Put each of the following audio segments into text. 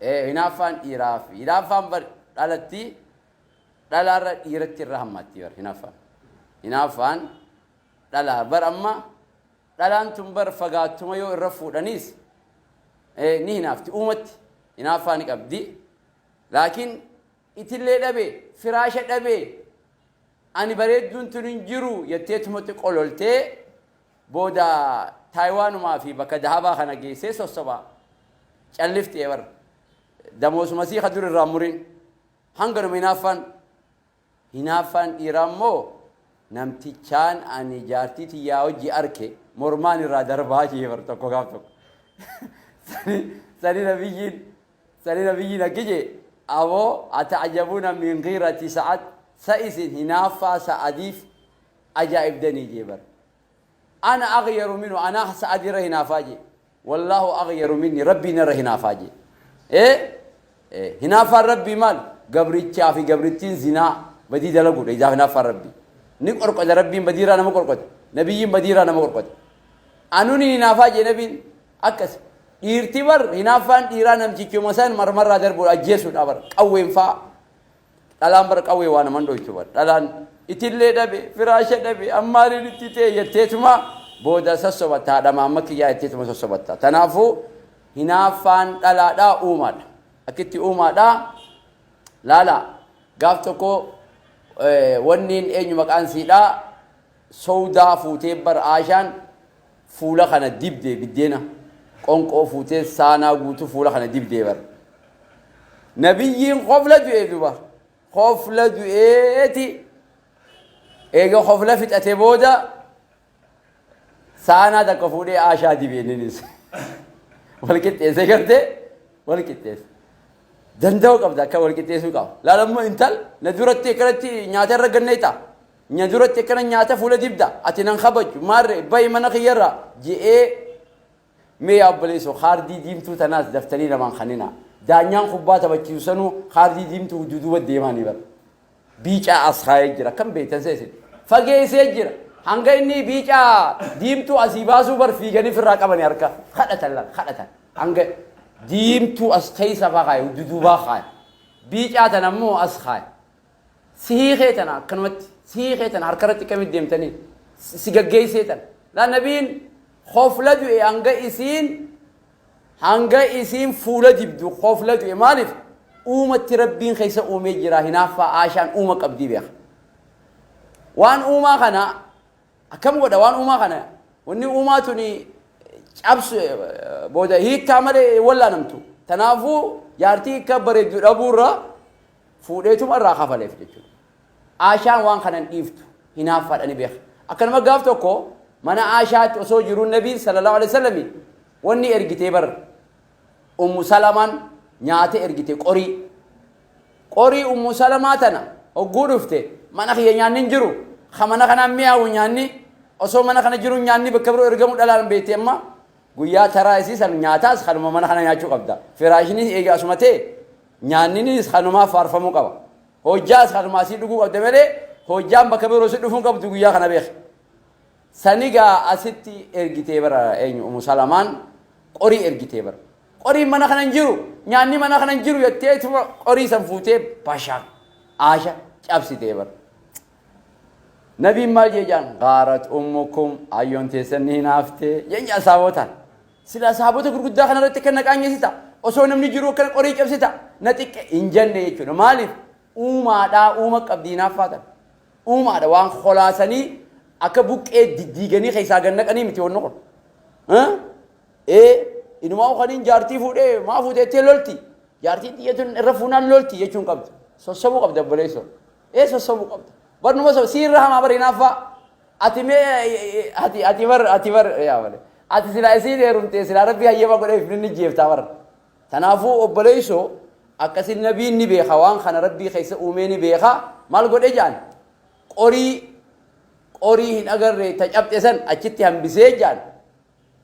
hinaaffaan dhiiraaf hinaaffaan bar dhalatti dhalaarra dhiiratti irra hammatti bar hinaaffaan dhalaa bar amma dhalaan tun bar fagaattuma yoo irra fuudhaniis ni hinaafti uumatti hinaaffaa ni qabdi laakiin itillee dhabe firaasha dhabe ani bareedduun tun hin jiru yetteetumatti qololtee booda Taiwanumaa fi bakka dahabaa kana geessee sossobaa callifti bar damoosuma sii kadur irraa murin hanganuma hinaaffaan dhiiraa immoo namtichaan ani jaartii tiyyaa hojii arke mormaan irraa darbaa jee bar tokko gaaf tokko sani nabiyyiin akkije aboo ata'ajabuuna min ghiirati sa'ad sa'isin hinaaffaa sa'adiif ajaa'ibdanii jee bar أنا أغير منه أنا سأدي رهنا فاجي والله أغير مني ربي نرهنا فاجي هنا فربي مال قبرتي في قبرتين زنا بدي دلقول إذا هنا فربي نقول قد ربي بديرا أنا مقول قد نبي بديرا أنا مقول قد أنوني هنا فاجي نبي أكس يرتبر هنا فان إيران أمشي كيوم مثلا مرمر هذا بقول أجيسو أبر قوي فا الآن بر قوي وأنا من دوي تبر الآن itille dhabe firaasha dhabe ammaaliin itti ta'e jetteetuma booda sossobatta dhama amma kiyyaa jetteetuma sossobatta tanaafu hinaaffaan dhalaadhaa uumaadha akkitti uumaadha laala gaaf tokko wanniin eenyu maqaan siidhaa sowdaa fuutee bar aashaan fuula kana dibdee biddeena qonqoo fuutee saanaa guutuu fuula kana dibdee bar nabiyyiin qofla du'ee duba qofla du'eeti eega qofla fixate booda saanaa takka fuudhee aashaa dibeenninis wal qixxeesse garte wal qixxeesse danda'u qabda akka wal qixxeessuu qaba laalammoo intal na duratti akkanatti nyaata irra ganneeta nya duratti akkana nyaata fuula dibda ati nan kabaju maarre bayi mana kiyyarra je'ee mee yaabaleesoo kaardii diimtuu tanaas daftanii namaan kanina daanyaan kubbaa taphachiisu sanuu kaardii diimtuu duduuba deemaanii bara biicaa as kaayee jira kan beektan seesin fageessee jira hanga inni biicaa diimtuu asii baasuu bar fiiganii firraa qabanii harka kadhatan hanga diimtuu as keessa faa kaaye duduubaa kaaye biicaa tan ammoo as kaaye sihiikee tana akkanumatti sihiikee tana harkarratti kamit deemtanii si gaggeessee tana laa nabiin qofla du'e hanga isiin fuula dibdu qofla du'e maaliif uumatti rabbiin keessa uumee jira hinaaffaa aashaan uuma qabdii beeka waan uumaa kana akkam godha waan uumaa kana wanni uumaa tuni cabsu booda hiikkaa malee wallaanamtu tanaafuu jaartii hiikkaa bareeddu dhabuurra fuudheetuma irraa kafaleef jechuudha aashaan waan kanan dhiiftu hinaaffaadhani beeka akkanuma gaaf tokko mana aashaatti osoo jiruun nabiin sallallahu alaihi wasallam wanni ergitee bar ummu salamaan nyaata ergite qorii ummu salamaa tana hogguu dhufte mana kiyya nyaanni hin jiru mana kana mi'aawu nyaanni osoo mana kana jiru nyaanni bakka biroo ergamu dhalaan beekte amma guyyaa taraa isiisan nyaataas kanuma mana kana nyaachuu qabda firaashiniis eegaa asuma ta'e nyaanninis kanumaa faarfamuu qaba hojjaas kanuma asii dhuguu qabda malee hojjaan bakka biroo si dhufuu qabdu guyyaa kana beek sanigaa asitti ergitee bara eenyu ummu salamaan qorii ergitee bara qorii mana kana hin jiru nyaanni mana kana hin jiru jetteetuma qorii san fuutee bashaa aasha cabsitee bar nabiin maal jeejaan gaarat ummukum ayyoon teessan ni hinaaftee jeenya asaabotaan sila asaabota gurguddaa kana irratti kan naqaanyesita osoo namni jiru akkana qorii cabsita na xiqqe hin jenne jechuudha maaliif uumaadhaa uuma qabdii hinaaffaatan uumaadha waan kholaasanii akka buqqee diddiiganii keessaa gannaqanii miti wanno kun inumaa ukaniin jaartii fuudhee maa fuuteettee lolti jaartiin xiyyatuun irra fuunaan lolti jechuun qabdu sossobuu qabda obboleessoo sossobuu qabda barnuma siirra hamaa bari hinaaffaa ati bar yaa bale ati silaa isiin heerumtee silaa rabbii hayyama godheef ni jeeftaa bar tanaafuu obboleessoo akkasin nabiin ni beeka waan kana rabbii keessa uumee ni beeka maal godhe jaan qorii hin agarre ta cabxe san achitti hambisee jaan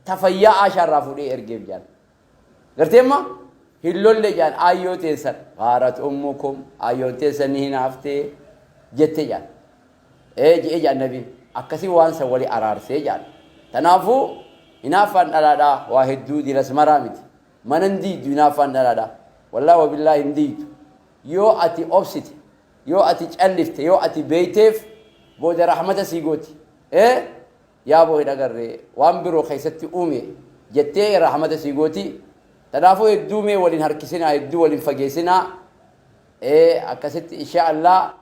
tafayyaa aashaarraa fuudhee ergeef jaan garteemma hin lolle jaan ayyoo teessan gaarat ummukum ayyoon teessan ni hinaaftee jette jaan je'e jaan nabiin akkasii waan san wali araarsee jaan tanaafuu hinaaffaan dhalaadhaa waa hedduu diras maraa miti manandi dunia fandalada wallahi wabillahi indiitu yoo ati obsite yoo ati callifte yoo ati beeyteef booda rahmata sigooti yaa boo hidhagarre waan biroo keessatti uume jettee rahmata sigooti tanaafuu hedduu mee waliin harkisinaa hedduu waliin fageessinaa akkasitti insha Allah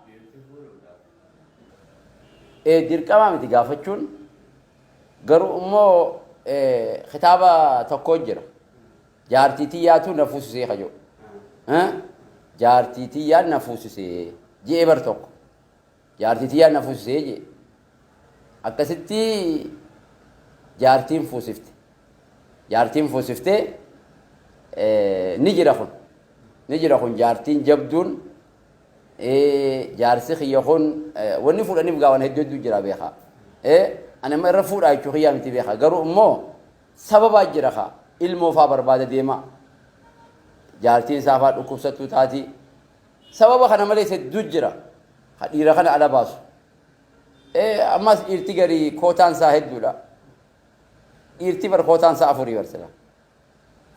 dirqama miti gaafachuun garuu immoo kitaaba tokko jira jaartiitiyyaatu nafuusisee kajo jaartiitiyyaan nafuusisee jee bar tokko jaartiitiyyaan nafuusisee jee akkasitti jaartiin fuusifte ni jira kun jaartiin jabduun jaarsi khiyya kun wanni fuudhaniif gaawan hedduu jira beeka ana ma irra fuudhaa jechuu khiyyaa miti beeka garuu immoo sababaa jira ka ilmoo faa barbaada deema jaartiin isaa faa dhukkubsattuu taati sababa kana malees hedduu jira ka dhiira kana ala baasu ammas dhiirti garii kootaan isaa hedduudha dhiirti bar kootaan isaa afurii barsila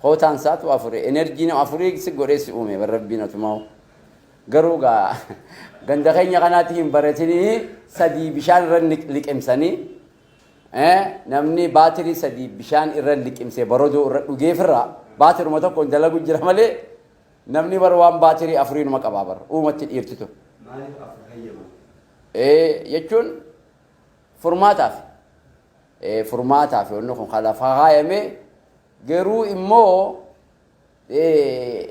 kootaan isaatu afurii enerjiin afurii si godheessi uume bar rabbiin atumaa'u garuu gaa ganda keenya kanaatti hin baratinii sadii bishaan irra liqimsanii namni baatirii sadii bishaan irra liqimsee barodoo irra dhugeefirraa baatiruma tokko dalagu jira malee namni bar waan baatirii afuriinuma qabaa bar uumatti dhiirtitu jechuun furmaataaf yoonni kun kalafa haayame garuu immoo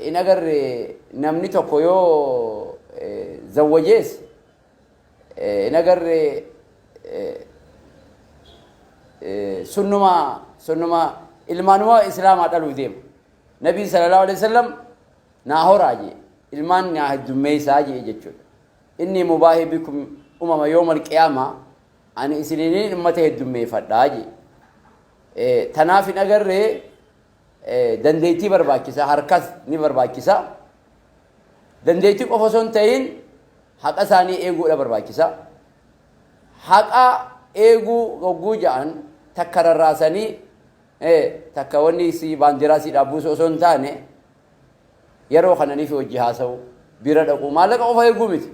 in agarre namni tokko yoo zawwajees in agarre sunnuma ilmaanuma islaamaa dhaluu deema nabii sallallahu alaihi wasallam naa horaa jee ilmaan naa heddummeeysaa jee jechuudha inni mubaahi bikum umama yawmal qiyaamaa ani isiniin ummata heddummeeffadhaa jee tanaaf in agarre dandeettii barbaachisa harkas ni barbaachisa dandeettii qofa osoo hin ta'in haqa isaanii eeguudha barbaachisa haqa eeguu gogguu ja'an takka rarraasanii takka wanni si baandiraa si dhaabbuusu osoo hin taane yeroo kananiif hojii haasa'u bira dhaqu maallaqa qofa erguu miti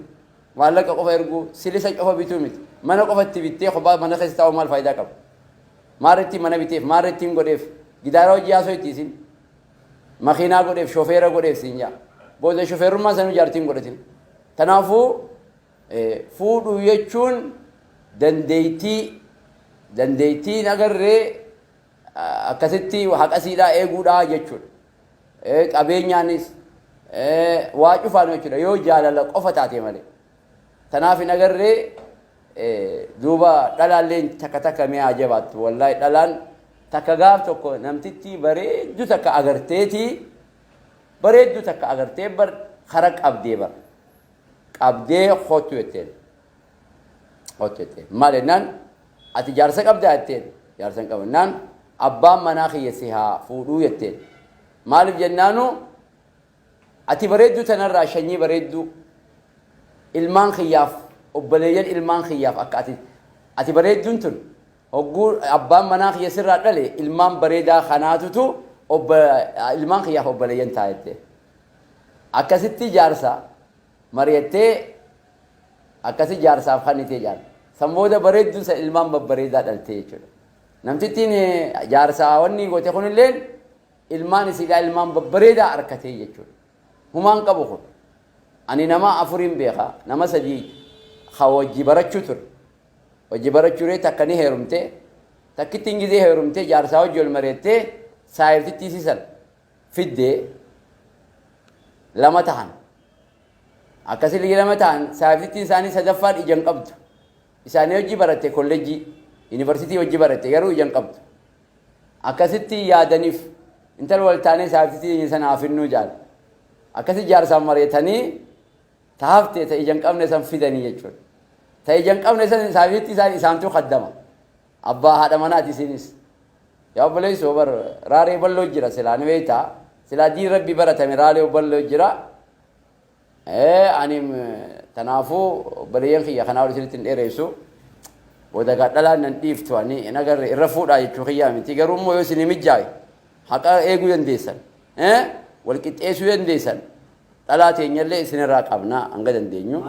maallaqa qofa erguu silisa qofa bituu miti mana qofatti bittee kophaa mana keessa taa'u maal faayidaa qaba maarreetti mana biteef maarreetti hin godheef gidaara hojii haasoo itti isin makiinaa godheef shofeera godheef siin jaa booda shofeerummaa sanuu jaartiin godhatin tanaafuu fuudhuu jechuun dandeettii nagarree akkasitti haqasiidhaa eeguudhaa jechuudha qabeenyaanis waa cufaan jechuudha yoo jaalala qofa taate malee tanaaf nagarree duuba dhalaalleen takka mi'aa jabaattu wallaahi dhalaan takka gaaf tokko namtitti bareeddu takka agartee bar kara qabdee hotu jetteen maal jennaan ati jaarsa qabdaa jetteen jaarsa hin qabannaan abbaan manaa kiyyeessi haa fuudhuu jetteen maaliif jennaanu ati bareeddu tanarraa shanyii bareeddu ilmaan kiyyaaf obboleeyyan ilmaan kiyyaaf akka ati bareedduun tun hogguu abbaan manaa kiyyeessirraa dhale ilmaan bareedaa kanaatutu ilmaan kiyyaaf obboleeyyan taa'ette akkasitti jaarsa mari'attee akkasi jaarsaaf kannitee jaarsa sanbooda bareedduun san ilmaan babbareedaa dhaltee jechuudha namtittiin jaarsaa wanni goote kunilleen ilmaan isiidhaa ilmaan babbareedaa arkatee jechuudha humaan qabu kun ani nama afuriin beeka nama sadii hawajji barachuu ture hojii barachuuree takka ni heerumte takkittiin gizee heerumte jaarsaa hojii ol mari'attee saayirtitti isiisan fiddee lama tahan akkasi ligi lama tahan saayirtittiin isaanii sadaffaan ija hin qabdu isaanii hojii baratte kolleejjii yuunivarsiitii hojii baratte garuu ija hin qabdu akkasitti yaadaniif intal wal taanee saayirtittii sana hafinnuu jaal akkasi jaarsaan mari'atanii taafte ta ija hin qabne san fidanii jechuudha ta ija hin qabne san saayirtittii isaantu qaddama abbaa haadha manaati isinis yaa obboleessoo bar raaree balloo jira silaa ni beektaa silaa diin rabbi baratame raaree balloo jira anim tanaafuu obboleeyyan kiyya kanaa ol isinitti hin dheeressu wadagaa dhalaan nan dhiiftu ani nagarre irra fuudhaa jechuu kiyyaa miti garuu immoo yoo isin mijjaaye haqa eeguu dandeessan والكتيسو ينديسن ثلاثة ينلي سنة راقبنا أنقدن دينيو